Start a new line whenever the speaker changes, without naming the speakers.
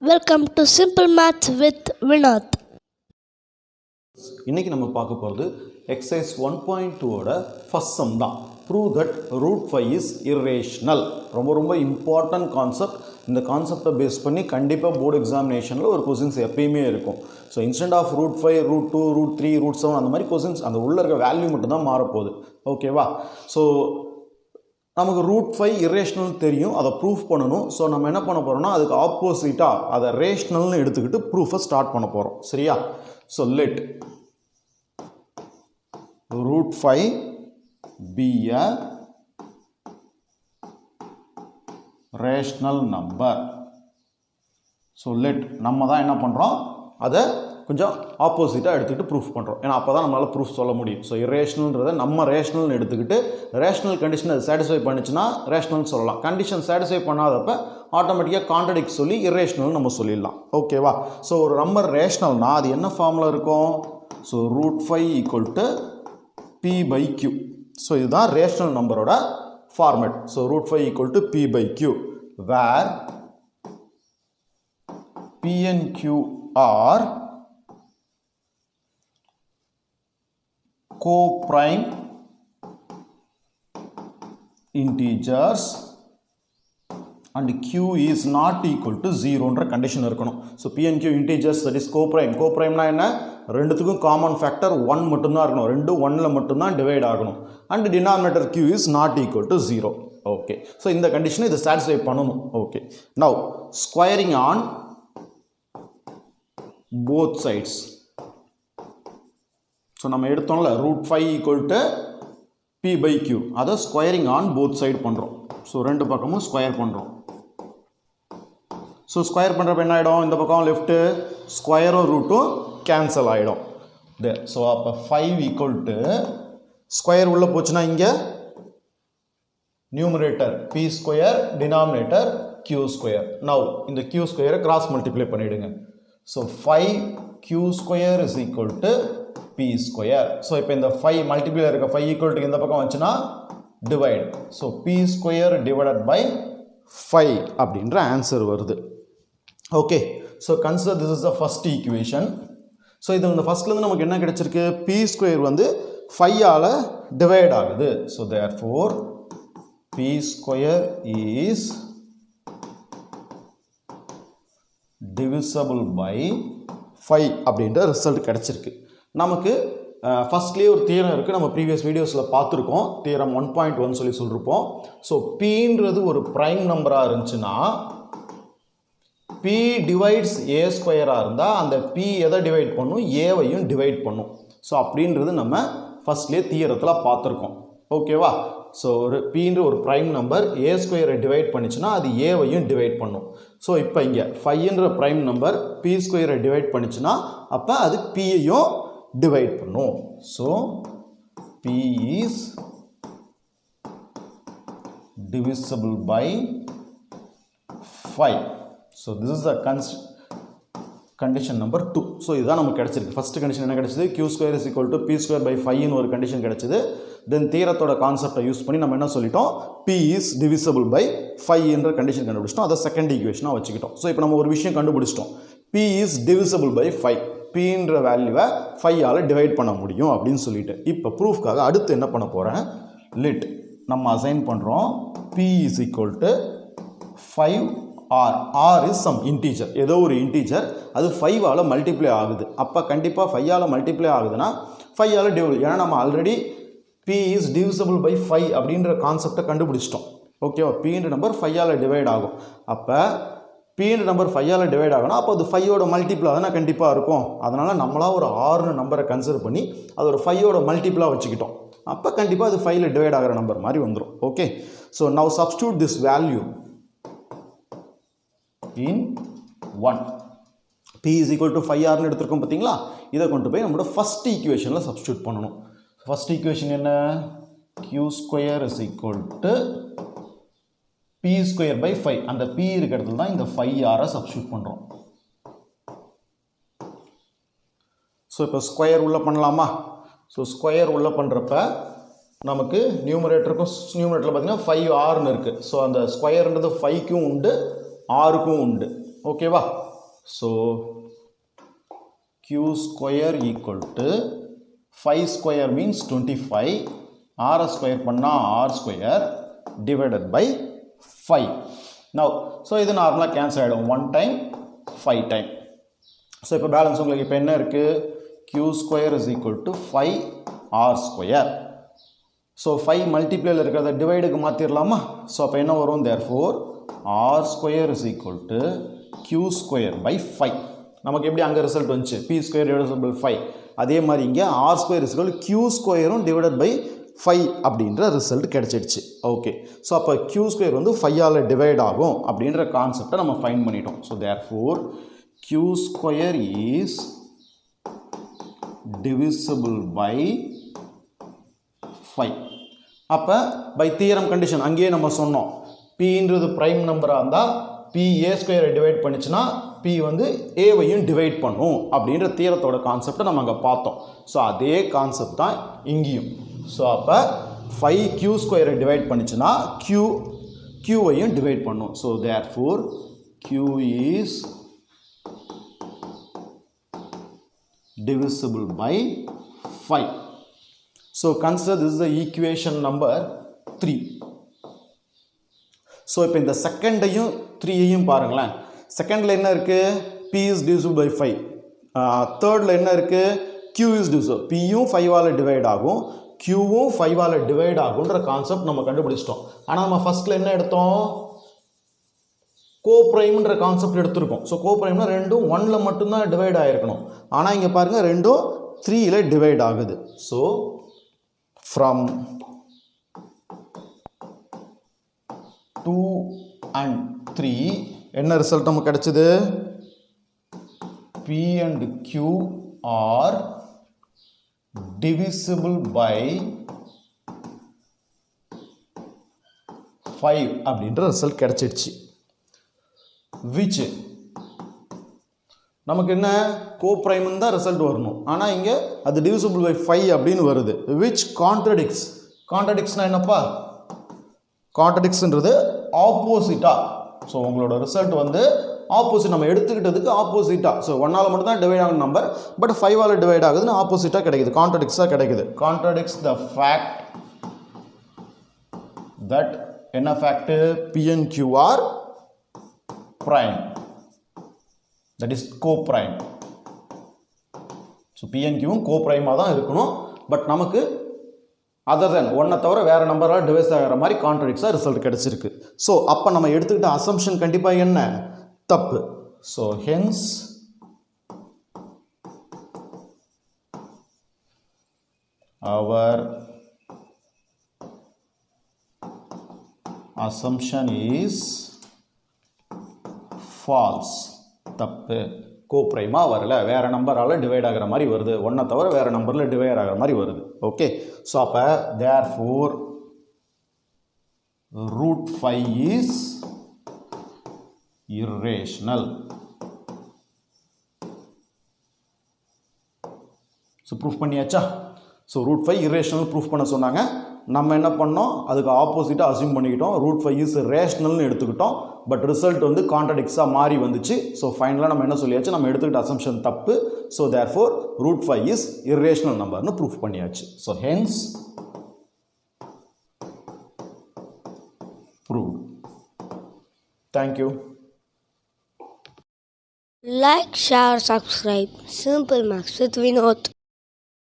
Welcome to Simple Maths with Vinath.
இன்னைக்கு நம்ம பார்க்க போகிறது exercise 1.2 ஓட first sum தான். Prove that root 5 is irrational. ரொம்ப important concept. இந்த கான்செப்டை பேஸ் பண்ணி கண்டிப்பாக போர்டு எக்ஸாமினேஷனில் ஒரு கொஸ்டின்ஸ் எப்பயுமே இருக்கும். So instead of root 5 root 2 root 3 root 7 அந்த மாதிரி கொஸ்டின்ஸ் அந்த உள்ள இருக்க வேல்யூ மட்டும் தான் மாறப்போகுது. ஓகேவா? ஸோ நமக்கு ரூட் 5 இரேஷ்னல் தெரியும், அதை ப்ரூஃப் பண்ணணும். ஸோ நம்ம என்ன பண்ண போகிறோம்னா அதுக்கு ஆப்போசிட்டாக அதை ரேஷ்னல்னு எடுத்துக்கிட்டு ப்ரூஃபை ஸ்டார்ட் பண்ண போகிறோம். சரியா? So let root 5 be a rational number. So let நம்ம தான் என்ன பண்ணுறோம், அதை கொஞ்சம் ஆப்போசிட்டாக எடுத்துக்கிட்டு ப்ரூஃப் பண்ணுறோம். ஏன்னா அப்போ தான் நம்மளால் ப்ரூஃப் சொல்ல முடியும். ஸோ இரேஷ்னல்ன்றதை நம்ம ரேஷ்னல்னு எடுத்துக்கிட்டு ரேஷ்னல் கண்டிஷன் அது சாட்டிஸ்ஃபை பண்ணிச்சுன்னா ரேஷ்னல்னு சொல்லலாம். கண்டிஷன் சாட்டிஸ்ஃபை பண்ணாதப்ப ஆட்டோமேட்டிக்காக கான்ட்ரடிக்ட் சொல்லி இரேஷ்னல் நம்ம சொல்லிடலாம். ஓகேவா? ஸோ ஒரு நம்பர் ரேஷ்னல்னா அது என்ன ஃபார்மில் இருக்கும்? So root 5 equal to P by Q. So இதுதான் ரேஷ்னல் நம்பரோட format. So root 5 equal to P by Q where P and Q are co-prime integers and Q is not equal to 0ன்ற condition இருக்கணும். So P and Q integers that is co-prime. Co-primeனா என்ன? ரெண்டுத்துக்கும் common factor 1 மட்டும்தான் இருக்கணும். ரெண்டும் 1ல் மட்டும்தான் டிவைட் ஆகணும். And denominator Q is not equal to 0. Okay. So இந்த கண்டிஷனை இதை சாட்டிஸ்ஃபை பண்ணணும். Okay. Now squaring on both sides. So நம்ம எடுத்தோம்ல root 5 equal to P by Q, அதை ஸ்கொயரிங் ஆன் போத் சைடு பண்ணுறோம். ஸோ ரெண்டு பக்கமும் ஸ்கொயர் பண்ணுறோம். ஸோ ஸ்கொயர் பண்ணுறப்ப என்ன ஆகிடும்? இந்த பக்கம் லெஃப்ட்டு ஸ்கொயரும் ரூட்டும் கேன்சல் ஆகிடும். ஸோ அப்போ 5 ஈக்குவல் டு ஸ்கொயர் உள்ளே போச்சுன்னா இங்கே numerator P square, denominator Q square. Now இந்த Q ஸ்கொயரை கிராஸ் மல்டிப்ளை பண்ணிவிடுங்க. So 5Q square is equal to P square. So இப்போ இந்த 5 மல்டிப்ளை இருக்க 5 ஈக்குவல் டு இந்த பக்கம் வந்துச்சுன்னா divide. So P square divided by 5 அப்படின்ற ஆன்சர் வருது. Okay. So consider this is the first equation. So இது இந்த ஃபர்ஸ்ட்லேருந்து நமக்கு என்ன கிடைச்சிருக்கு? P ஸ்கொயர் வந்து 5ஆல் டிவைட் ஆகுது. So therefore P square is divisible by 5 அப்படின்ற ரிசல்ட் கிடைச்சிருக்கு. நமக்கு ஃபர்ஸ்ட்லேயே ஒரு தியரம் இருக்குது, நம்ம ப்ரீவியஸ் வீடியோஸில் பார்த்துருக்கோம். தியரம் 1.1 சொல்லியிருப்போம். ஸோ Pன்றது ஒரு ப்ரைம் நம்பராக இருந்துச்சுன்னா P டிவைட்ஸ் A ஸ்கொயராக இருந்தால் அந்த P எதை டிவைட் பண்ணும்? ஏவையும் டிவைட் பண்ணும். ஸோ அப்படின்றது நம்ம ஃபர்ஸ்ட்லேயே தியரத்தில் பார்த்துருக்கோம். ஓகேவா? ஸோ ஒரு Pன்ற ஒரு ப்ரைம் நம்பர் A ஸ்கொயரை டிவைட் பண்ணிச்சுன்னா அது ஏவையும் டிவைட் பண்ணும். ஸோ இப்போ இங்கே 5ன்ற ப்ரைம் நம்பர் P ஸ்கொயரை டிவைட் பண்ணிச்சுன்னா அப்போ அது Pயையும் டிவைட் பண்ணும். So P is divisible by 5. So this is the condition number 2. So இதுதான் நமக்கு கிடைச்சிருக்கு. ஃபர்ஸ்ட் கண்டிஷன் என்ன கிடைச்சது? Q square is equal to P square by 5ன்னு ஒரு கண்டிஷன் கிடைச்சது. தென் தியரத்தோட கான்செப்டை யூஸ் பண்ணி நம்ம என்ன சொல்லிட்டோம்? P is divisible by 5ன்ற கண்டிஷன் கண்டுபிடிச்சிட்டோம். அதை செகண்ட் ஈக்குவேஷனாக வச்சுக்கிட்டோம். ஸோ இப்போ நம்ம ஒரு விஷயம் கண்டுபிடிச்சிட்டோம். P is divisible by 5. Pன்ற வேல்யூவை 5ஆல் டிவைட் பண்ண முடியும் அப்படின்னு சொல்லிட்டு இப்போ ப்ரூஃப்காக அடுத்து என்ன பண்ண போகிறேன்? லிட் நம்ம அசைன் பண்ணுறோம். P is equal to 5R. R is some integer, ஏதோ ஒரு இன்டீஜர், அது 5ஆல் மல்டிப்ளை ஆகுது. அப்போ கண்டிப்பாக 5ஆல் மல்டிப்ளை ஆகுதுன்னா 5ஆல் டிவைட். ஏன்னா நம்ம already P is divisible by 5 அப்படின்ற கான்செப்டை கண்டுபிடிச்சிட்டோம். ஓகேவா? Pன்ற நம்பர் 5ஆல் டிவைட் ஆகும். அப்போ Pன்ற நம்பர் 5ஆல் டிவைட் ஆகணும். அப்போ அது 5ஓட மல்டிப்ளா தானே கண்டிப்பாக இருக்கும். அதனால் நம்மளாக ஒரு 6 நம்பரை கன்சிடர் பண்ணி அது ஒரு 5ஓட மல்டிப்ளாக வச்சுக்கிட்டோம். அப்போ கண்டிப்பாக அது 5ல் டிவைட் ஆகிற நம்பர் மாதிரி வந்துடும். Okay. So now substitute this value in 1. P is equal to 5Rன்னு எடுத்துருக்கோம் பார்த்தீங்களா? இதை கொண்டு போய் நம்மளோட ஃபர்ஸ்ட் ஈக்குவேஷனில் சப்ஸ்டியூட் பண்ணணும். ஃபர்ஸ்ட் ஈக்குவேஷன் என்ன? Q square is equal to P square by 5. அந்த P இருக்கிற இடத்துல தான் இந்த 5Rஐ சப்ஸ்டியூட் பண்ணுறோம். ஸோ இப்போ ஸ்கொயர் உள்ள பண்ணலாமா? ஸோ ஸ்கொயர் உள்ள பண்ணுறப்ப நமக்கு நியூமரேட்டருக்கும் நியூமரேட்டரில் பார்த்தீங்கன்னா 5Rன்னு இருக்குது. ஸோ அந்த ஸ்கொயர்ன்றது 5க்கும் உண்டு, Rக்கும் உண்டு. ஓகேவா? So q square equal to 5 square means 25, r square பண்ணா r square divided by 5. Now, so இது நார்மலா கேன்சல் ஆகிடும் 1 time 5 time. ஸோ இப்போ பேலன்ஸ் உங்களுக்கு இப்போ என்ன இருக்குது, q square is equal to 5r square. So 5 மல்டிப்ளேயில் இருக்கிறத டிவைடுக்கு மாற்றிடலாமா? ஸோ அப்போ என்ன வரும், therefore r square is equal to q square by 5. நமக்கு எப்படி அங்கே ரிசல்ட் வந்துச்சு, p square divided by 5. அதே மாதிரி இங்கே r square is equal to q square divided by 5 அப்படின்ற ரிசல்ட் கிடைச்சிடுச்சு. ஓகே, ஸோ அப்போ q ஸ்கொயர் வந்து 5ஆல் டிவைட் ஆகும் அப்படின்ற கான்செப்டை நம்ம ஃபைண்ட் பண்ணிட்டோம். So therefore q square is divisible by 5. அப்போ பை தியரம் கண்டிஷன் அங்கேயே நம்ம சொன்னோம், pன்றது ப்ரைம் நம்பராக இருந்தால் p a ஸ்கொயரை டிவைட் பண்ணிச்சுன்னா p வந்து ஏவையும் டிவைட் பண்ணும் அப்படின்ற தியரத்தோட கான்செப்டை நம்ம அங்கே பார்த்தோம். ஸோ அதே கான்செப்ட் தான் இங்கேயும். ஸோ அப்போ 5q ஸ்கொயரை டிவைட் பண்ணிச்சுன்னா q-வையும் டிவைட் பண்ணும். So therefore q is divisible by 5. So consider this is the equation number 3. So இப்போ இந்த செகண்டையும் 3ஐயும் பாருங்களேன். செகண்டில் என்ன இருக்குது, p is divisible by 5. தேர்டில் என்ன இருக்குது, q is divisible. pயும் 5ஆல் டிவைட் ஆகும், qவும் 5ஆல் டிவைட் ஆகுன்ற கான்செப்ட் நம்ம கண்டுபிடிச்சிட்டோம். ஆனால் நம்ம ஃபஸ்ட்டில் என்ன எடுத்தோம், கோப்ரைம்ன்ற கான்செப்ட் எடுத்திருக்கோம். ஸோ கோப்ரைம்னா ரெண்டும் 1ல் மட்டும்தான் டிவைட் ஆகிருக்கணும். ஆனால் இங்கே பாருங்கள் ரெண்டும் 3ல் டிவைட் ஆகுது. ஸோ ஃப்ரம் 2 and 3 என்ன ரிசல்ட் நமக்கு கிடைச்சது, p and q are divisible by 5 அப்படின்ற ரிசல்ட் கிடைச்சிடுச்சு. which நமக்கு என்ன, கோப்ரைம்னு தான் ரிசல்ட் வரணும், ஆனால் இங்கே அது divisible by 5 அப்படின்னு வருது. which கான்ட்ரடிக்ட்ஸ்னா என்னப்பா, கான்ட்ரடிக்ட்ஸ்ன்றது ஆப்போசிட்டா. ஸோ உங்களோட ரிசல்ட் வந்து ஆப்போசிட், நம்ம எடுத்துக்கிட்டதுக்கு ஆப்போசிட்டாக. ஸோ 1ஆல் மட்டும் தான் டிவைட் ஆகும் நம்பர், பட் 5ஆல் டிவைட் ஆகுதுன்னு ஆப்போசிட்டாக கிடைக்குது, கான்ட்ரடிக்ட்ஸாக கிடைக்குது. கான்ட்ரடிக்ட்ஸ் த ஃபேக்ட் தட் என்ன fact, p and q are prime, that is co-prime. So p and q co-primeமாக தான் இருக்கணும், பட் நமக்கு அதர் தென் 1 தவிர வேறு நம்பரால் டிவைஸ் ஆகிற மாதிரி கான்ட்ரடிக்ட்ஸாக ரிசல்ட் கிடச்சிருக்கு. ஸோ அப்போ நம்ம எடுத்துக்கிட்ட அசம்ஷன் கண்டிப்பாக என்ன, தப்பு. So hence our assumption is false. தப்பு, கோப்ரைமாக வரல, வேறு நம்பரால் டிவைட் ஆகிற மாதிரி வருது, 1 தவிர வேறு நம்பரில் டிவைட் ஆகிற மாதிரி வருது. ஓகே, ஸோ அப்போ therefore √5 is irrational. ஸோ ப்ரூஃப் பண்ணியாச்சா? ஸோ √5 irrational ப்ரூஃப் பண்ண சொன்னாங்க. நம்ம என்ன பண்ணோம், அதுக்கு ஆப்போசிட்டாக அசியூம் பண்ணிக்கிட்டோம், √5 இஸ் ரேஷ்னல்னு எடுத்துக்கிட்டோம். பட் ரிசல்ட் வந்து கான்ட்ரடிக்ட்ஸாக மாறி வந்துச்சு. ஸோ ஃபைனலாக நம்ம என்ன சொல்லியாச்சு, நம்ம எடுத்துக்கிட்ட அசம்ஷன் தப்பு. ஸோ தேர்ஃபோர் √5 இஸ் irrational நம்பர்னு ப்ரூஃப் பண்ணியாச்சு. So hence proved. Thank you.
Like, share, subscribe. Simple Maths with Vinod.